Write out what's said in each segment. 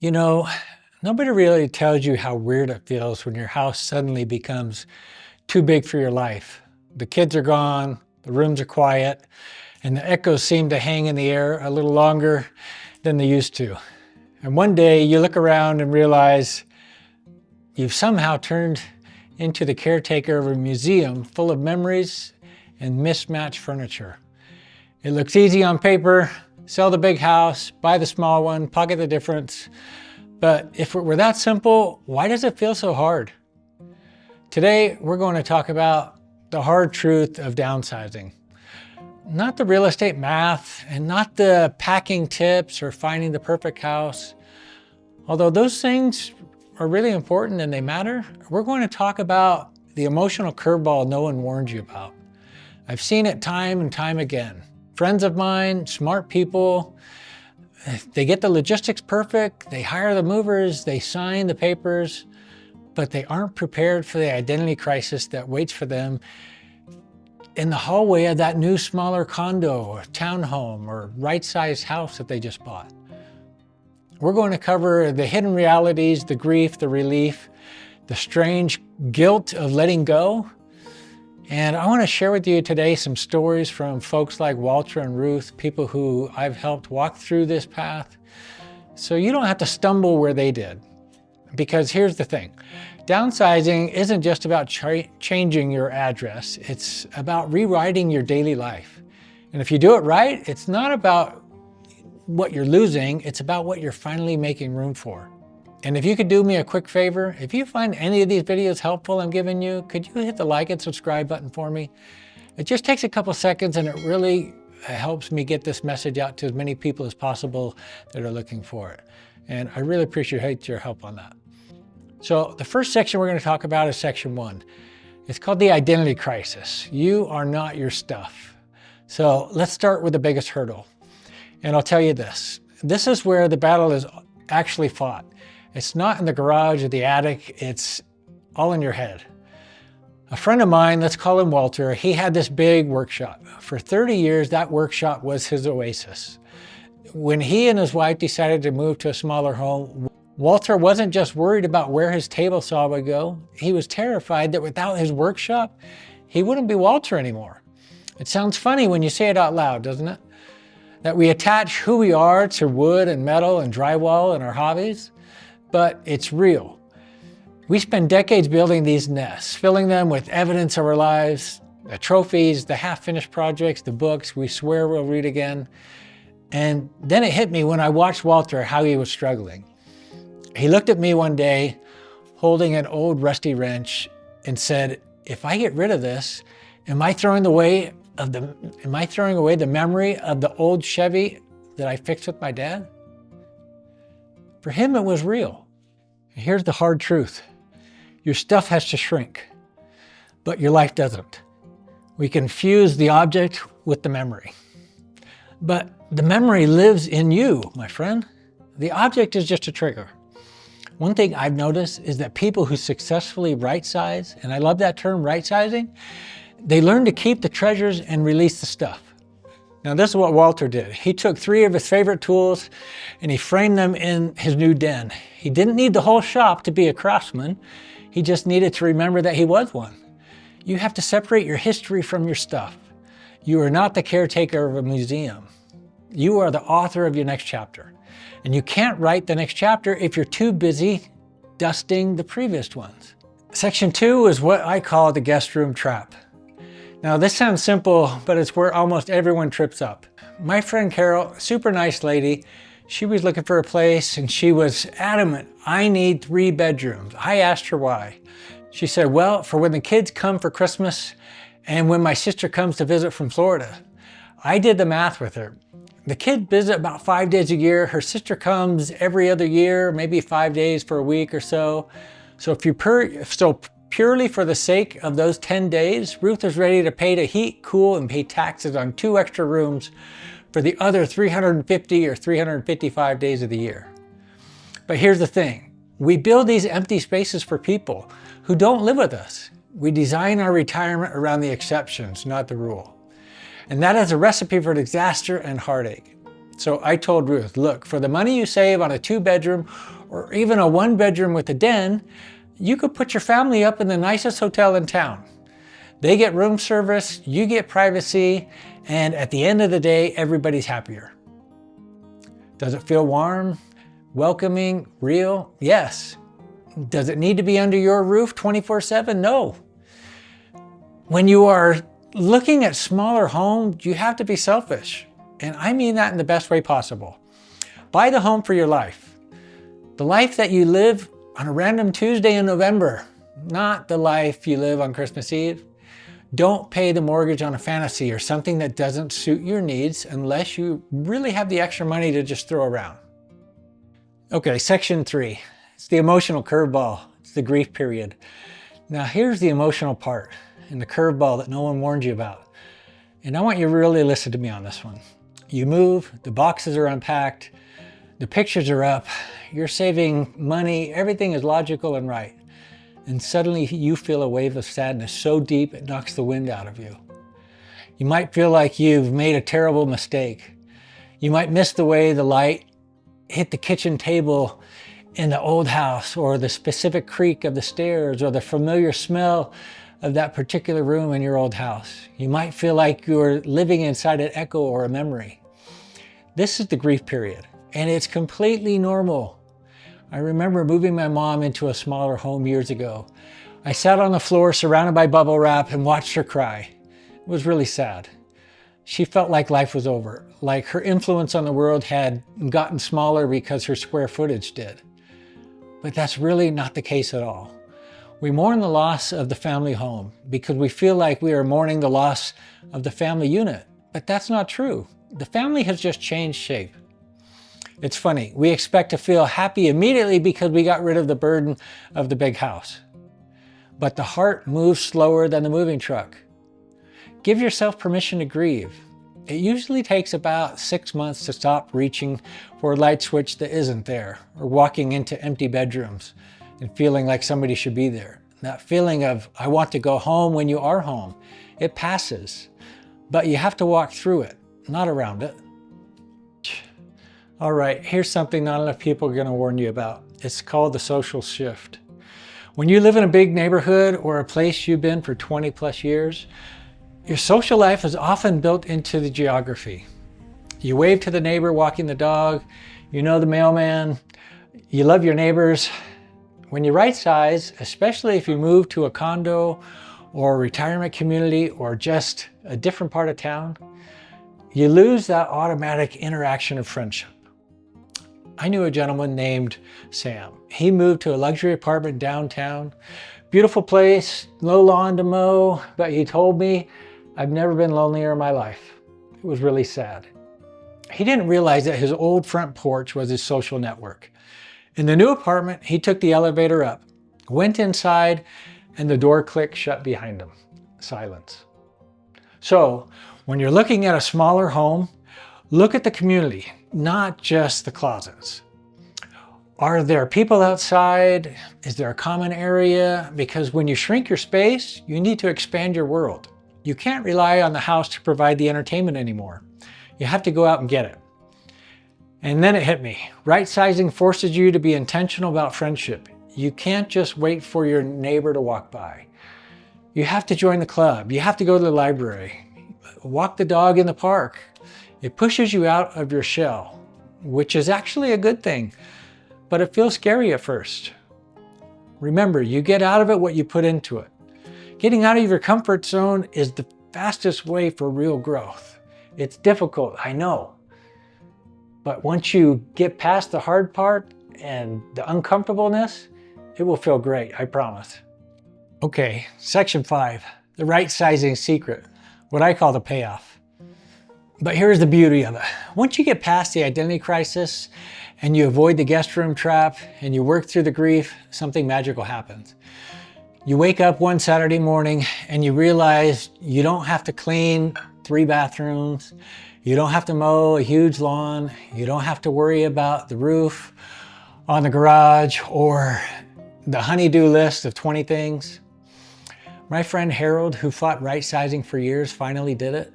You know, nobody really tells you how weird it feels when your house suddenly becomes too big for your life. The kids are gone, the rooms are quiet, and the echoes seem to hang in the air a little longer than they used to. And one day you look around and realize you've somehow turned into the caretaker of a museum full of memories and mismatched furniture. It looks easy on paper: sell the big house, buy the small one, pocket the difference. But if it were that simple, why does it feel so hard? Today, we're going to talk about the hard truth of downsizing. Not the real estate math, and not the packing tips or finding the perfect house. Although those things are really important and they matter, we're going to talk about the emotional curveball no one warned you about. I've seen it time and time again. Friends of mine, smart people, they get the logistics perfect, they hire the movers, they sign the papers, but they aren't prepared for the identity crisis that waits for them in the hallway of that new smaller condo or townhome or right-sized house that they just bought. We're going to cover the hidden realities, the grief, the relief, the strange guilt of letting go. And I want to share with you today some stories from folks like Walter and Ruth, people who I've helped walk through this path, so you don't have to stumble where they did. Because here's the thing, downsizing isn't just about changing your address, it's about rewriting your daily life. And if you do it right, it's not about what you're losing, it's about what you're finally making room for. And if you could do me a quick favor, if you find any of these videos helpful I'm giving you, could you hit the like and subscribe button for me? It just takes a couple seconds and it really helps me get this message out to as many people as possible that are looking for it. And I really appreciate your help on that. So the first section we're going to talk about is section 1. It's called the identity crisis. You are not your stuff. So let's start with the biggest hurdle. And I'll tell you this is where the battle is actually fought. It's not in the garage or the attic, it's all in your head. A friend of mine, let's call him Walter, he had this big workshop. For 30 years, that workshop was his oasis. When he and his wife decided to move to a smaller home, Walter wasn't just worried about where his table saw would go, he was terrified that without his workshop, he wouldn't be Walter anymore. It sounds funny when you say it out loud, doesn't it? That we attach who we are to wood and metal and drywall and our hobbies. But it's real. We spend decades building these nests, filling them with evidence of our lives, the trophies, the half-finished projects, the books we swear we'll read again. And then it hit me when I watched Walter how he was struggling. He looked at me one day holding an old rusty wrench and said, if I get rid of this, am I throwing away the memory of the old Chevy that I fixed with my dad? For him, it was real. And here's the hard truth. Your stuff has to shrink, but your life doesn't. We confuse the object with the memory. But the memory lives in you, my friend. The object is just a trigger. One thing I've noticed is that people who successfully right-size, and I love that term, right-sizing, they learn to keep the treasures and release the stuff. Now this is what Walter did. He took 3 of his favorite tools and he framed them in his new den. He didn't need the whole shop to be a craftsman. He just needed to remember that he was one. You have to separate your history from your stuff. You are not the caretaker of a museum. You are the author of your next chapter. And you can't write the next chapter if you're too busy dusting the previous ones. Section 2 is what I call the guest room trap. Now this sounds simple, but it's where almost everyone trips up. My friend Carol, super nice lady, she was looking for a place and she was adamant, I need 3 bedrooms. I asked her why. She said, well, for when the kids come for Christmas and when my sister comes to visit from Florida. I did the math with her. The kids visit about 5 days a year. Her sister comes every other year, maybe 5 days for a week or so. So purely for the sake of those 10 days, Ruth is ready to pay to heat, cool, and pay taxes on 2 extra rooms for the other 350 or 355 days of the year. But here's the thing. We build these empty spaces for people who don't live with us. We design our retirement around the exceptions, not the rule. And that is a recipe for disaster and heartache. So I told Ruth, look, for the money you save on a 2-bedroom or even a 1-bedroom with a den, you could put your family up in the nicest hotel in town. They get room service, you get privacy, and at the end of the day, everybody's happier. Does it feel warm, welcoming, real? Yes. Does it need to be under your roof 24/7? No. When you are looking at smaller homes, you have to be selfish. And I mean that in the best way possible. Buy the home for your life. The life that you live on a random Tuesday in November, not the life you live on Christmas Eve. Don't pay the mortgage on a fantasy or something that doesn't suit your needs unless you really have the extra money to just throw around. Okay, section 3. It's the emotional curveball. It's the grief period. Now here's the emotional part and the curveball that no one warned you about. And I want you to really listen to me on this one. You move, the boxes are unpacked, the pictures are up, you're saving money, everything is logical and right. And suddenly you feel a wave of sadness so deep it knocks the wind out of you. You might feel like you've made a terrible mistake. You might miss the way the light hit the kitchen table in the old house, or the specific creak of the stairs, or the familiar smell of that particular room in your old house. You might feel like you're living inside an echo or a memory. This is the grief period, and it's completely normal. I remember moving my mom into a smaller home years ago. I sat on the floor surrounded by bubble wrap and watched her cry. It was really sad. She felt like life was over, like her influence on the world had gotten smaller because her square footage did. But that's really not the case at all. We mourn the loss of the family home because we feel like we are mourning the loss of the family unit, but that's not true. The family has just changed shape. It's funny, we expect to feel happy immediately because we got rid of the burden of the big house. But the heart moves slower than the moving truck. Give yourself permission to grieve. It usually takes about 6 months to stop reaching for a light switch that isn't there, or walking into empty bedrooms and feeling like somebody should be there. That feeling of, I want to go home when you are home, it passes. But you have to walk through it, not around it. All right, here's something not enough people are going to warn you about. It's called the social shift. When you live in a big neighborhood or a place you've been for 20 plus years, your social life is often built into the geography. You wave to the neighbor walking the dog, you know the mailman, you love your neighbors. When you right size, especially if you move to a condo or a retirement community or just a different part of town, you lose that automatic interaction of friendship. I knew a gentleman named Sam. He moved to a luxury apartment downtown. Beautiful place, no lawn to mow, but he told me, I've never been lonelier in my life. It was really sad. He didn't realize that his old front porch was his social network. In the new apartment, he took the elevator up, went inside, and the door clicked shut behind him. Silence. So, when you're looking at a smaller home, look at the community, not just the closets. Are there people outside? Is there a common area? Because when you shrink your space, you need to expand your world. You can't rely on the house to provide the entertainment anymore. You have to go out and get it. And then it hit me. Right sizing forces you to be intentional about friendship. You can't just wait for your neighbor to walk by. You have to join the club. You have to go to the library. Walk the dog in the park. It pushes you out of your shell, which is actually a good thing, but it feels scary at first. Remember, you get out of it what you put into it. Getting out of your comfort zone is the fastest way for real growth. It's difficult, I know. But once you get past the hard part and the uncomfortableness, it will feel great, I promise. Okay, section 5, the right-sizing secret, what I call the payoff. But here's the beauty of it. Once you get past the identity crisis and you avoid the guest room trap and you work through the grief, something magical happens. You wake up one Saturday morning and you realize you don't have to clean 3 bathrooms. You don't have to mow a huge lawn. You don't have to worry about the roof on the garage or the honey-do list of 20 things. My friend Harold, who fought right sizing for years, finally did it.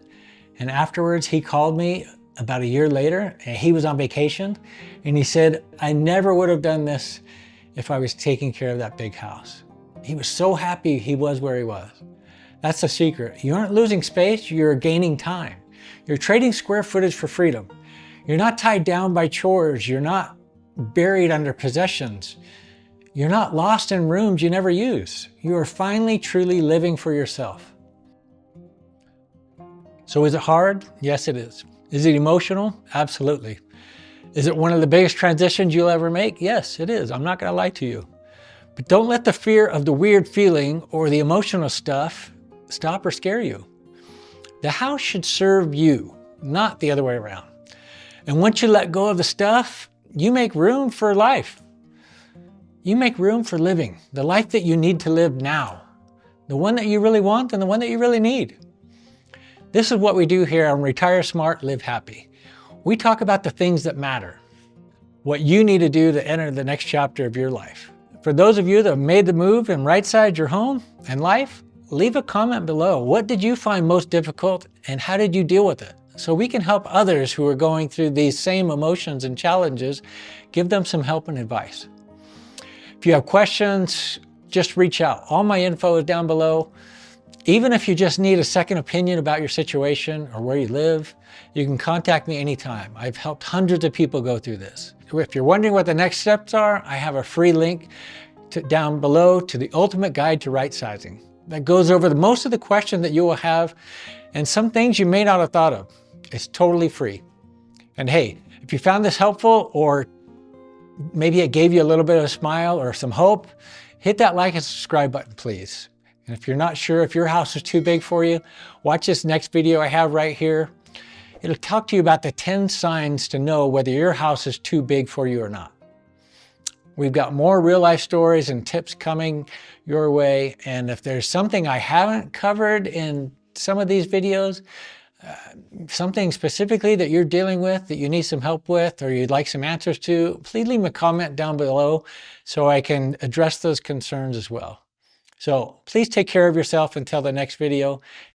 And afterwards he called me about a year later, and he was on vacation, and he said, I never would have done this if I was taking care of that big house. He was so happy he was where he was. That's the secret. You aren't losing space, you're gaining time. You're trading square footage for freedom. You're not tied down by chores. You're not buried under possessions. You're not lost in rooms you never use. You are finally truly living for yourself. So is it hard? Yes, it is. Is it emotional? Absolutely. Is it one of the biggest transitions you'll ever make? Yes, it is. I'm not going to lie to you. But don't let the fear of the weird feeling or the emotional stuff stop or scare you. The house should serve you, not the other way around. And once you let go of the stuff, you make room for life. You make room for living, the life that you need to live now, the one that you really want and the one that you really need. This is what we do here on Retire Smart, Live Happy. We talk about the things that matter, what you need to do to enter the next chapter of your life. For those of you that have made the move and right-sized your home and life, leave a comment below. What did you find most difficult and how did you deal with it? So we can help others who are going through these same emotions and challenges, give them some help and advice. If you have questions, just reach out. All my info is down below. Even if you just need a second opinion about your situation or where you live, you can contact me anytime. I've helped hundreds of people go through this. If you're wondering what the next steps are, I have a free link down below to the ultimate guide to right sizing. That goes over most of the questions that you will have and some things you may not have thought of. It's totally free. And hey, if you found this helpful or maybe it gave you a little bit of a smile or some hope, hit that like and subscribe button, please. And if you're not sure if your house is too big for you, watch this next video I have right here. It'll talk to you about the 10 signs to know whether your house is too big for you or not. We've got more real life stories and tips coming your way. And if there's something I haven't covered in some of these videos, something specifically that you're dealing with that you need some help with or you'd like some answers to, please leave me a comment down below so I can address those concerns as well. So please take care of yourself until the next video.